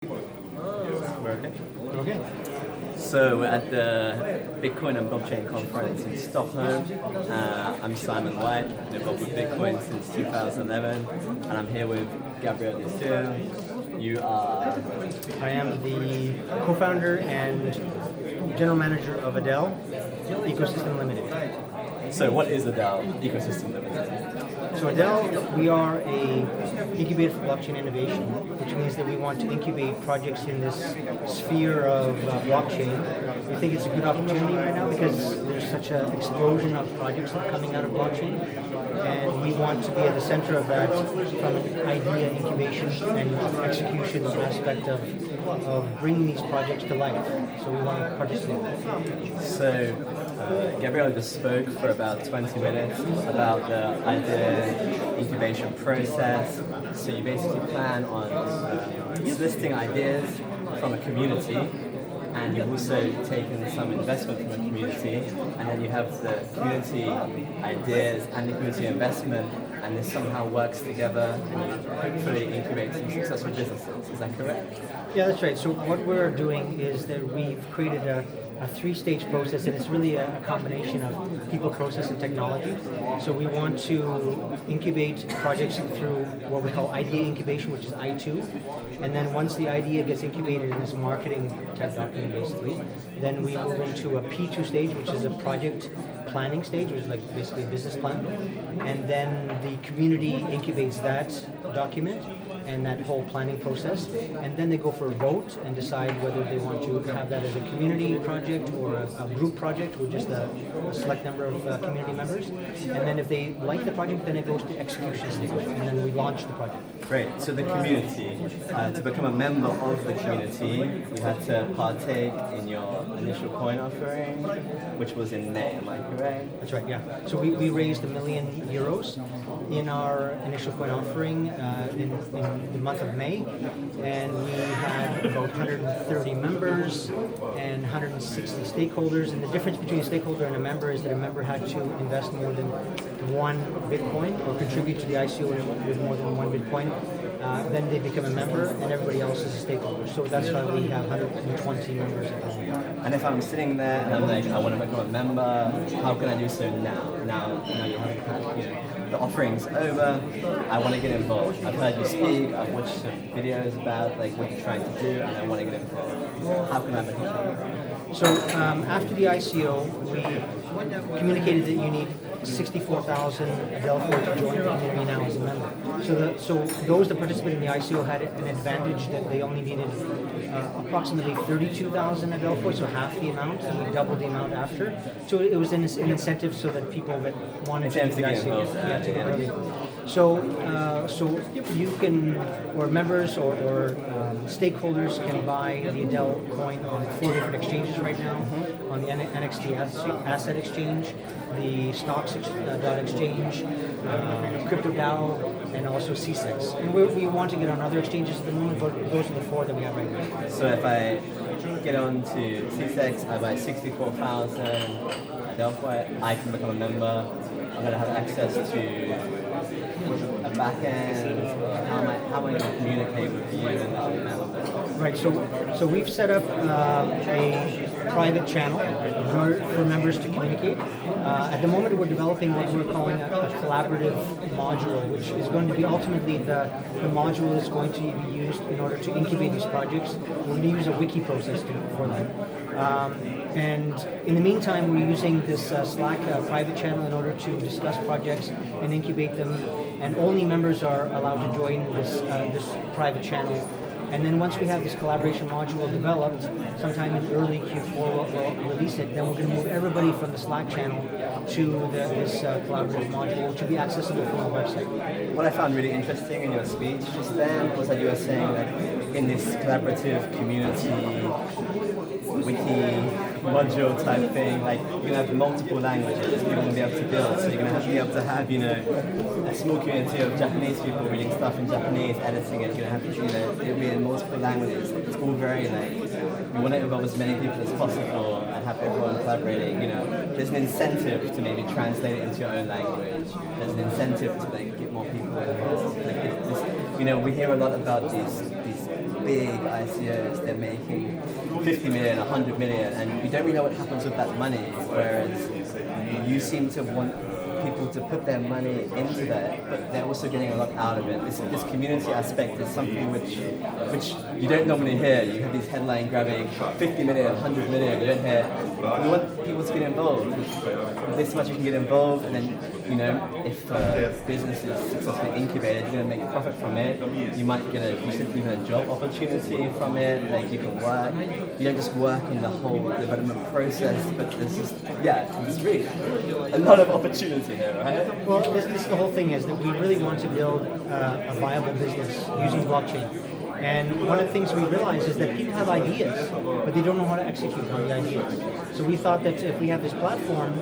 Okay. Okay. So we're at the Bitcoin and Blockchain conference in Stockholm. I'm Simon White, been involved with Bitcoin since 2011, and I'm here with Gabriel Desir. You are... I am the co-founder and general manager of Adel Ecosystem Limited. So what is Adel Ecosystem Limited? So Adel, we are a incubator for blockchain innovation, which means that we want to incubate projects in this sphere of blockchain. We think it's a good opportunity right now because there's such an explosion of projects that are coming out of blockchain, and we want to be at the center of that from an idea incubation and execution aspect of bringing these projects to life. So we want to participate. So Gabriel just spoke for about 20 minutes about the idea incubation process. So you basically plan on soliciting ideas from a community, and you've also taken some investment from a community, and then you have the community ideas and the community investment, and this somehow works together and you hopefully incubate some successful businesses. Is that correct? Yeah, that's right. So what we're doing is that we've created a three-stage process, and it's really a combination of people, process, and technology. So we want to incubate projects through what we call idea incubation, which is I2. And then once the idea gets incubated in this marketing type document, basically, then we move into a P2 stage, which is a project planning stage, which is like basically a business plan. And then the community incubates that document and that whole planning process, and then they go for a vote and decide whether they want to have that as a community project or a group project with just a select number of community members. And then if they like the project, then it goes to execution stage, and then we launch the project. Great. So the community, to become a member of the community, you had to partake in your initial coin offering, which was in May, am I correct? That's right, yeah. So we raised €1 million in our initial coin offering in the month of May, and we had about 130 members and 160 stakeholders. And the difference between a stakeholder and a member is that a member had to invest more than one Bitcoin or contribute to the ICO with more than one Bitcoin. Then they become a member, and everybody else is a stakeholder. So that's why we have 120 members at the moment. And if I'm sitting there and I'm like, I want to become a member, how can I do so now? Now you have the offering's over, I want to get involved. I've heard you speak, I've watched some videos about like what you're trying to do, and I want to get involved. How can I become a member? So after the ICO, we communicated that you need 64,000 Adelphoi to join the community now as a member. So those that participated in the ICO had an advantage that they only needed approximately 32,000 Adelphoi, so half the amount, and we doubled the amount after. So it was an incentive so that people that wanted to do the ICO, to get early. So you can, or members or stakeholders can buy the Adel coin on 4 different exchanges right now, on the NXT Asset Exchange, the Stocks.exchange, CryptoDAO, and also CSEX. And we want to get on other exchanges at the moment, but those are the 4 that we have right now. So if I get on to CSEX, I buy 64,000 Adelphoi, I can become a member. I'm going to have access to a back end. How am I going to communicate with you and the members? Right, so we've set up a private channel for members to communicate. At the moment, we're developing what we're calling a collaborative module, which is going to be ultimately the module that's going to be used in order to incubate these projects. We're going to use a wiki process for them. And in the meantime, we're using this Slack private channel in order to discuss projects and incubate them. And only members are allowed to join this private channel. And then once we have this collaboration module developed, sometime in early Q4 we'll release it. Then we're going to move everybody from the Slack channel to this collaborative module, which will be accessible from our website. What I found really interesting in your speech just then was that you were saying that in this collaborative community wiki module type thing, like you're going to have multiple languages people will be able to build. So you're going to be able to have, a small community of Japanese people reading stuff in Japanese, editing it. You're going to have, it'll be in multiple languages. It's all very we want to involve as many people as possible and have everyone collaborating. There's an incentive to maybe translate it into your own language. There's an incentive to get more people involved. We hear a lot about these big ICOs, they're making 50 million, 100 million, and you don't really know what happens with that money, whereas you seem to want people to put their money into that, but they're also getting a lot out of it. This community aspect is something which you don't normally hear. You have these headline grabbing 50 million, 100 million, you don't hear. We want people to get involved. With this much you can get involved, and then, you know, if business is successfully incubated, you're going to make a profit from it. You might get even a job opportunity from it, like you can work. You don't just work in the whole development process, but there's just, there's really a lot of opportunity here, right? Well, this the whole thing is that we really want to build a viable business using blockchain. And one of the things we realize is that people have ideas, but they don't know how to execute on the ideas. So we thought that if we have this platform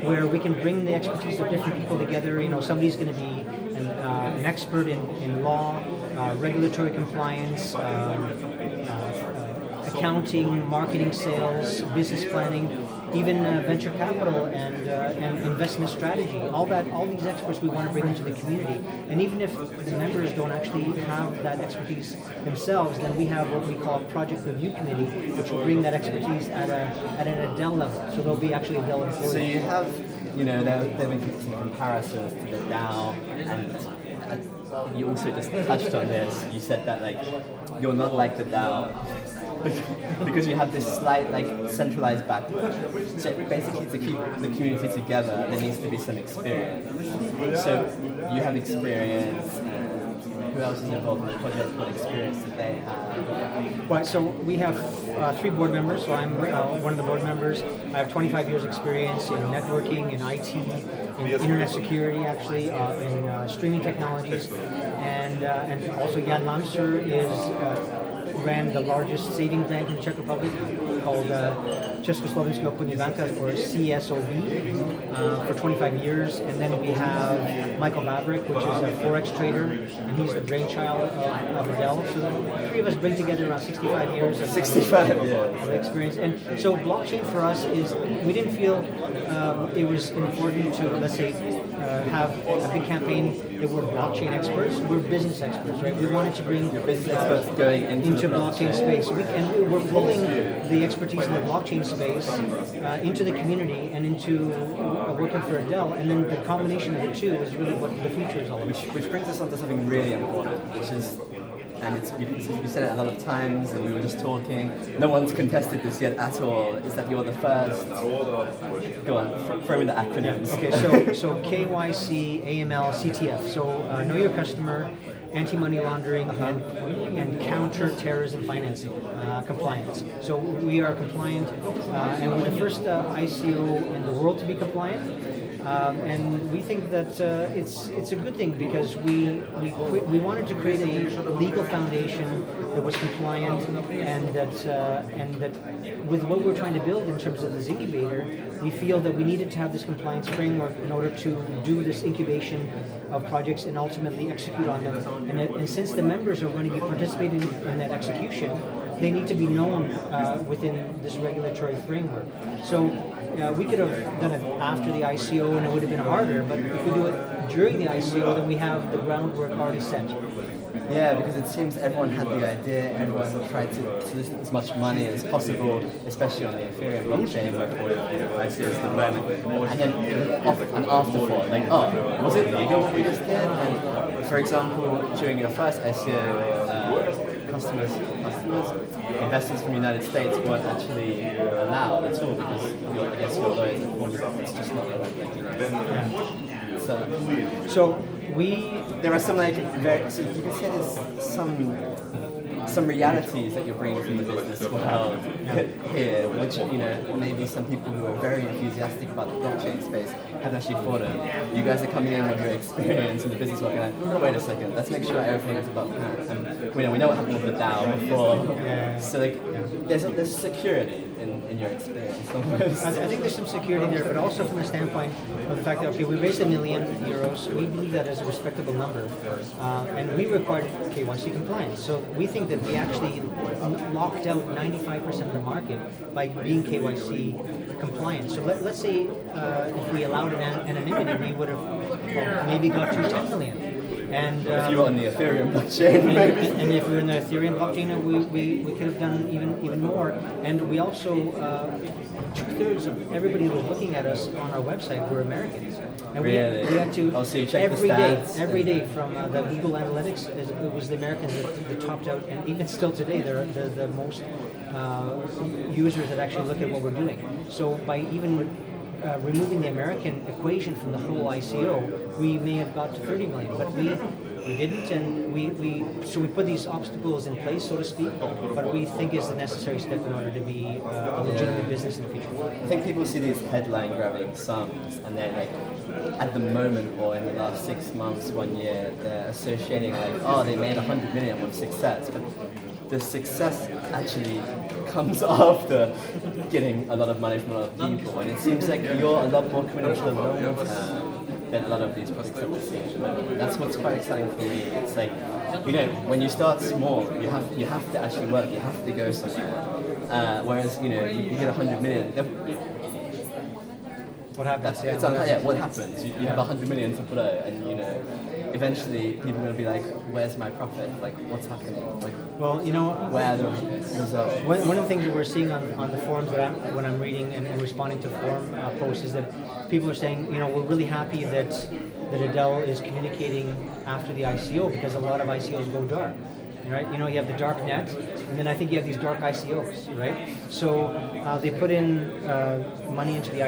where we can bring the expertise of different people together, you know, somebody's going to be an expert in law, regulatory compliance, accounting, marketing, sales, business planning, even venture capital and investment strategy. All these experts we want to bring into the community. And even if the members don't actually have that expertise themselves, then we have what we call a project review committee, which will bring that expertise at an Adel level. So there'll be actually Adel employees. So you have, you know, there have been some comparisons to the DAO, and you also just touched on this. You said that, like, you're not like the DAO because you have this slight, like, centralized backbone. So basically, to keep the community together, there needs to be some experience. So you have experience. Who else is involved in the project? What experience did they have? Right, so we have 3 board members. So I'm one of the board members. I have 25 years experience in networking, in IT, in internet security, actually, in streaming technologies, and also Jan Lamser ran the largest savings bank in the Czech Republic called Československá obchodní banka, or CSOB, for 25 years. And then we have Michael Vavrick, which is a Forex trader, and he's the brainchild of Adel. So the 3 of us bring together around 65 years of experience. And so blockchain for us is, we didn't feel it was important to, let's say, have a big campaign that we're blockchain experts. We're business experts, right? We wanted to bring business experts going into blockchain space. And we're pulling the expertise in the blockchain space into the community and into working for Adel. And then the combination of the two is really what the future is all about. Which brings us on to something really important, which is, and you said it a lot of times, and we were just talking, no one's contested this yet at all, is that you're the first. Go on, throw in the acronyms. Okay, so KYC, AML, CTF. So know your customer, anti-money laundering, and counter-terrorism financing compliance. So we are compliant, and we're the first ICO in the world to be compliant. And we think that it's a good thing, because we wanted to create a legal foundation that was compliant, and that with what we're trying to build in terms of this incubator, we feel that we needed to have this compliance framework in order to do this incubation of projects and ultimately execute on them. And since the members are going to be participating in that execution, they need to be known within this regulatory framework. So we could have done it after the ICO and it would have been harder, but if we do it during the ICO, then we have the groundwork already set. Yeah, because it seems everyone had the idea, everyone tried to solicit as much money as possible, especially on the Ethereum blockchain, where ICOs at the moment. And then an afterthought, like, oh, was it legal what we just did? And for example, during your first ICO, customers, investors from the United States weren't actually allowed at all, because I guess your lawyers informed you that it's just not allowed. So there are some, like, so you can say there's some realities that you're bringing from the business world here, which, you know, maybe some people who are very enthusiastic about the blockchain space haven't actually thought of. You guys are coming in with your experience in the business world, and like, wait a second, let's make sure everything is above hand. And we know what happened with the DAO before. So, like, there's security in your experience. I think there's some security there, but also from the standpoint of the fact that, okay, we raised €1 million. We believe that as a respectable number, and we required KYC compliance. So we think that we actually locked out 95% of the market by being KYC compliant. So let's say if we allowed anonymity, we would have maybe got to 10 million. And If you were on the Ethereum blockchain, maybe. and if we were in the Ethereum blockchain, we could have done even more. And we also 2/3 of everybody who was looking at us on our website were Americans. And Really? we had to Oh, so you check the stats every day from the Google Analytics, it was the Americans that topped out, and even still today, they're the most users that actually look at what we're doing. So by even removing the American equation from the whole ICO, we may have got to 30 million, but we didn't, and so we put these obstacles in place, so to speak, but we think is the necessary step in order to be a legitimate business in the future. I think people see these headline-grabbing sums, and then like at the moment or in the last 6 months, 1 year, they're associating like, oh, they made 100 million with success, but the success actually comes after getting a lot of money from a lot of people, and it seems like you're a lot more committed to the long term than a lot of these projects that we're seeing at the moment. That's what's quite exciting for me. It's like, you know, when you start small, you have to actually work, you have to go somewhere. Whereas, you know, you get 100 million. What happens? What happens? You have 100 million to blow, and you know, eventually people will be like, "Where's my profit? Like, what's happening? Like, well, you know, where are the results?" One of the things that we're seeing on the forums when I'm reading and responding to forum posts is that people are saying, you know, we're really happy that Adel is communicating after the ICO, because a lot of ICOs go dark. Right? You know, you have the dark net, and then I think you have these dark ICOs, right? So they put in money into the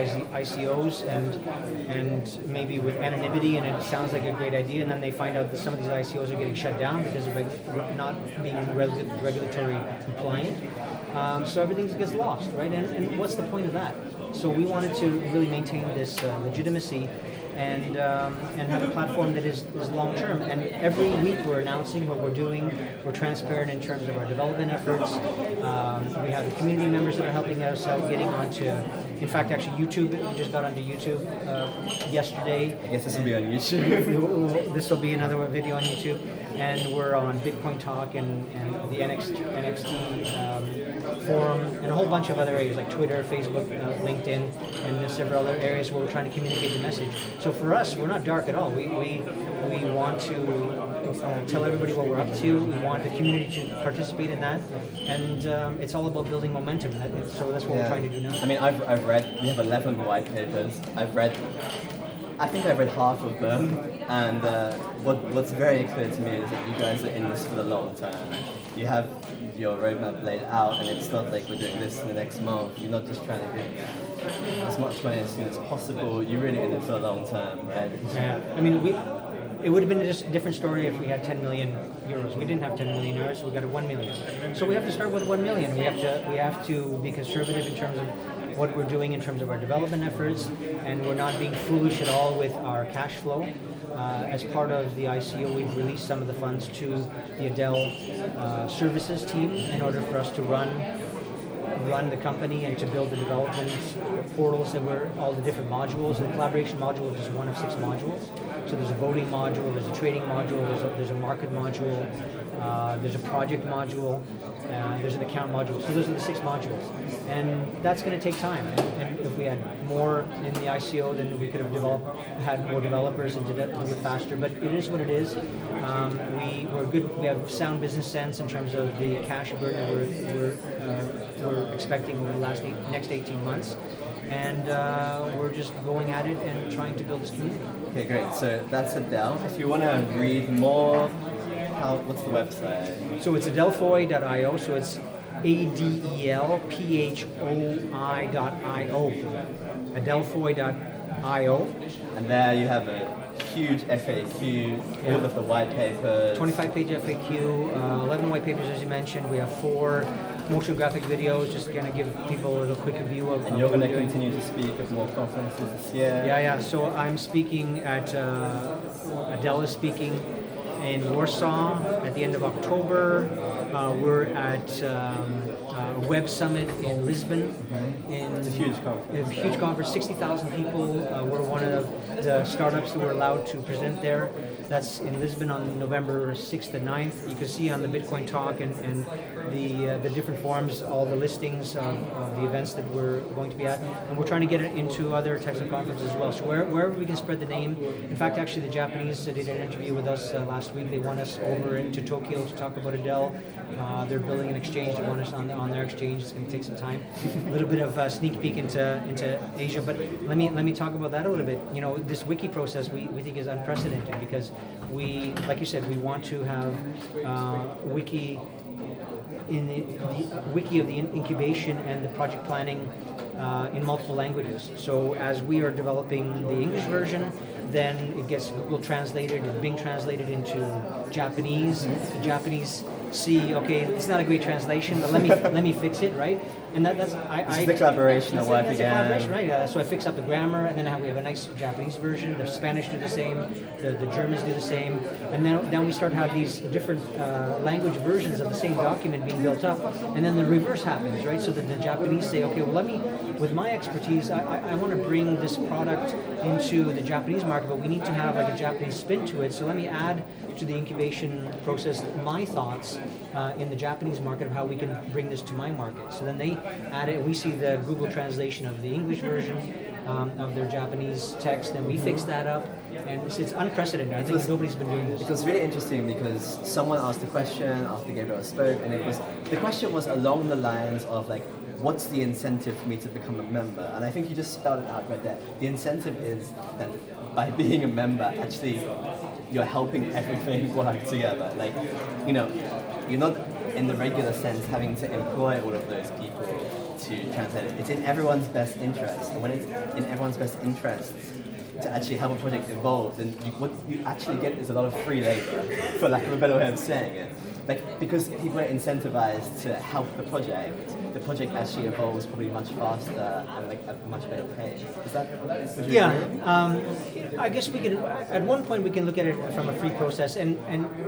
ICOs and maybe with anonymity, and it sounds like a great idea, and then they find out that some of these ICOs are getting shut down because of not being regulatory compliant. So everything gets lost, right? And what's the point of that? So we wanted to really maintain this legitimacy and have a platform that is long term. And every week we're announcing what we're doing. We're transparent in terms of our development efforts. We have the community members that are helping us out getting onto. In fact, actually, YouTube. We just got onto YouTube yesterday. I guess this will be on YouTube. This will be another video on YouTube, and we're on Bitcoin Talk and the NXT forum and a whole bunch of other areas like Twitter, Facebook, LinkedIn, and there's several other areas where we're trying to communicate the message. So for us, we're not dark at all. We want to tell everybody what we're up to. We want the community to participate in that, and it's all about building momentum. So that's what we're trying to do now. I mean, I've read. You have 11 white papers. I think I've read half of them, and what's very clear to me is that you guys are in this for the long term. You have your roadmap laid out, and it's not like we're doing this in the next month. You're not just trying to get as much money as soon as possible. You're really in it for the long term, right? Yeah, I mean, it would have been just a different story if we had 10 million euros. We didn't have 10 million euros, so we got a 1 million. So we have to start with 1 million. We have to be conservative in terms of what we're doing in terms of our development efforts, and we're not being foolish at all with our cash flow. As part of the ICO, we've released some of the funds to the Adel services team in order for us to run the company and to build the development portals that were all the different modules. The collaboration module is just one of 6 modules. So there's a voting module, there's a trading module, there's a market module, there's a project module, there's an account module. So those are the 6 modules, and that's going to take time. And if we had more in the ICO, then we could have had more developers and did it a little bit faster. But it is what it is. We're good. We have sound business sense in terms of the cash burn that we're expecting over the next 18 months, and we're just going at it and trying to build this community. Okay, great. So that's Adel. If you want to read more, what's the website? So it's adelphoi.io. So it's adelphoi.io. Adelphoi.io. And there you have a huge FAQ, all of the white papers. 25-page FAQ, 11 white papers as you mentioned. We have 4 motion graphic videos, just going to give people a little quick view of. And you're going to continue to speak at more conferences this year. Yeah. So I'm speaking at Adel is speaking in Warsaw at the end of October. We're at Web Summit in Lisbon. It's a huge conference. A huge conference, 60,000 people. We're one of the startups that were allowed to present there. That's in Lisbon on November 6th and 9th. You can see on the Bitcoin Talk and the different forums, all the listings of the events that we're going to be at, and we're trying to get it into other types of conferences as well. So wherever we can spread the name. In fact, actually, the Japanese did an interview with us last week. They want us over into Tokyo to talk about Adel. They're building an exchange. They want us on their exchange. It's going to take some time. A little bit of a sneak peek into Asia, but let me talk about that a little bit. You know, this wiki process we think is unprecedented because we, like you said, we want to have wiki in the wiki of the incubation and the project planning in multiple languages. So as we are developing the English version, then it gets Google translated and Bing translated into Japanese. The Japanese see, okay, it's not a great translation, but let me fix it, right? And that's it's the collaboration at work again. Right? So I fix up the grammar, and then we have a nice Japanese version. The Spanish do the same, the Germans do the same, and then we start to have these different language versions of the same document being built up, and then the reverse happens, right? So that the Japanese say, okay, well, with my expertise, I want to bring this product into the Japanese market, but we need to have like a Japanese spin to it. So let me add to the incubation process my thoughts in the Japanese market of how we can bring this to my market. So then they add it. We see the Google translation of the English version of their Japanese text, and we fix that up. And it's unprecedented. I think nobody's been doing this. It was really interesting because someone asked a question after Gabriel spoke, and the question was along the lines of like, what's the incentive for me to become a member? And I think you just spelled it out right there. The incentive is that by being a member, actually, you're helping everything work together. Like, you know, you're not in the regular sense having to employ all of those people to translate it. It's in everyone's best interest. And when it's in everyone's best interest to actually help a project evolve, then what you actually get is a lot of free labor, for lack of a better way of saying it. Like, because people are incentivized to help the project actually evolves probably much faster and like at a much better pace. Is that? I guess we can. At one point, we can look at it from a free process, and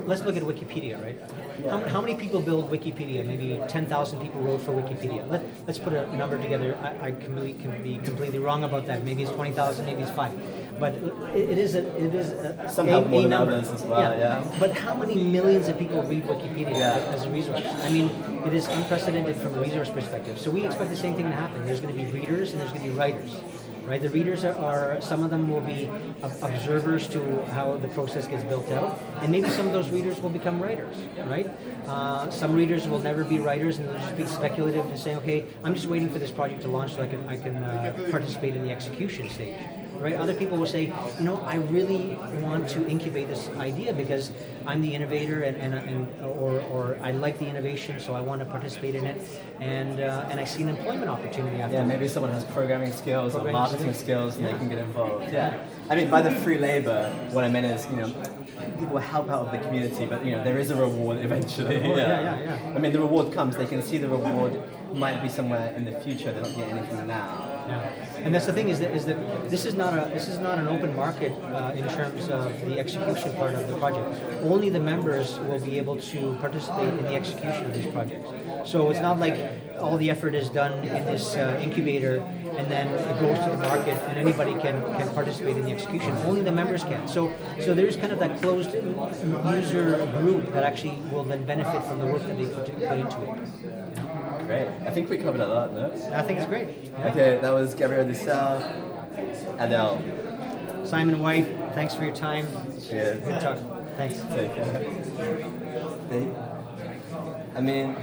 let's look at Wikipedia, right? Yeah. How many people build Wikipedia? Maybe 10,000 people wrote for Wikipedia. Let's put a number together. I can be completely wrong about that. Maybe it's 20,000. Maybe it's 5. But it is somehow more than number. Others as well. Yeah. But how many millions of people read Wikipedia as a resource? I mean, it is unprecedented from a resource perspective. So we expect the same thing to happen. There's going to be readers and there's going to be writers. Right? The readers are some of them will be observers to how the process gets built out, and maybe some of those readers will become writers. Right? Some readers will never be writers, and they'll just be speculative and say, okay, I'm just waiting for this project to launch so I can participate in the execution stage. Right? Other people will say, you know, I really want to incubate this idea because I'm the innovator or I like the innovation, so I want to participate in it, and I see an employment opportunity after. Yeah, maybe someone has programming skills or marketing skills, and they can get involved. Yeah, I mean, by the free labor, what I meant is, you know, people help out of the community, but you know, there is a reward eventually. Yeah. I mean, the reward comes. They can see the reward might be somewhere in the future. They're not getting anything now. Yeah. And that's the thing is that this is not an open market in terms of the execution part of the project. Only the members will be able to participate in the execution of these projects. So it's not like all the effort is done in this incubator and then it goes to the market and anybody can participate in the execution. Only the members can. So there's kind of that closed user group that actually will then benefit from the work that they put into it. Great. I think we covered a lot, no? I think it's great. Yeah. Okay, that was Gabriel Dussel, Adel. Simon White, thanks for your time. Cheers. Good talk. Thanks. Take care. I mean...